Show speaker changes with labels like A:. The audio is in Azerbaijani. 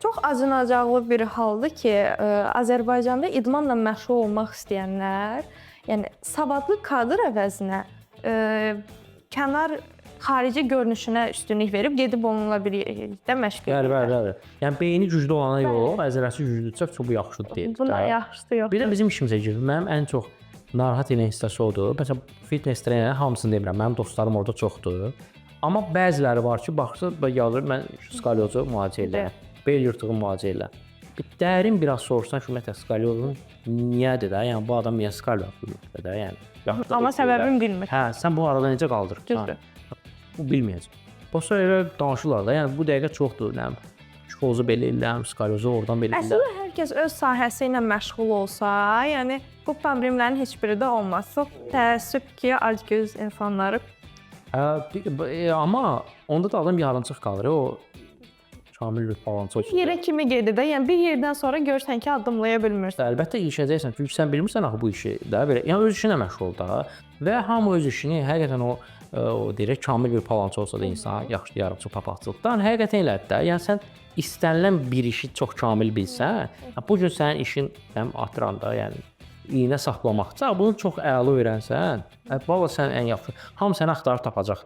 A: Çox acınacaqlı bir haldır ki, Azərbaycanda idmanla məşğul olmaq istəyənlər, yəni savadlı kadr əvəzinə kənar xarici görünüşünə üstünlük verib gedib onunla birlikdə məşğul edirlər.
B: Bəli. Yəni beyni güclü olana yox, əzələsi güclüdürsə çox bu yaxşı deyil.
A: Buna yaxşısı yox.
B: Bir də bizim işimizə girir. Mənim ən çox narahat edən hissəsi odur. Məsələn, fitness trenerlərin hamısını demirəm. Mənim dostlarım orada çoxdur. Amma bəziləri var ki, baxsın, gəlir mən skalyozu müalicə edirəm. Bel yırtığı müalicə edirəm. Bir dərin biraz soruşsan ki, ümumiyyətlə skalyozun niyədir də? Yəni bu adam niyə skalyoz vurur da? Yəni
A: Amma səbəbini bilmir.
B: Hə, sən bu arada necə qaldırırsan?
A: Düzdür.
B: Bu bilməyəcək. Başqa elə danışırlar da. Yəni bu dəqiqə çoxdur. Nə psixozu belə eləyirəm, skalyozu oradan belə eləyirəm.
A: Əslində hər kəs öz sahəsi ilə məşğul olsa, yəni bu problemlərin heç biri də olmaz. Çox təəssüf ki, acgöz insanları.
B: Amma onda da adam yarımçıq qalır. O kamil bir balansı olur.
A: Yerə kimi gedir də, yəni bir yerdən sonra görsən ki, addımlaya bilmirsən.
B: Əlbəttə ilişəcəksən. Çünki sən bilmirsən axı bu işi də belə. Yəni öz işinə məşğul ol da. Və hamı öz işini həqiqətən o deyək kamil bir balansı olsa da insan yaxşı yarımçıq papaqçılıqdan həqiqətən elədir də. Yəni sən istənilən bir işi çox kamil bilsən, bu gün sənin işin həm atıranda, yəni iynə saxlamaqsa, bunu çox əla öyrənsən, valla sən ən yaxşı. Hamı səni axtarıb tapacaq.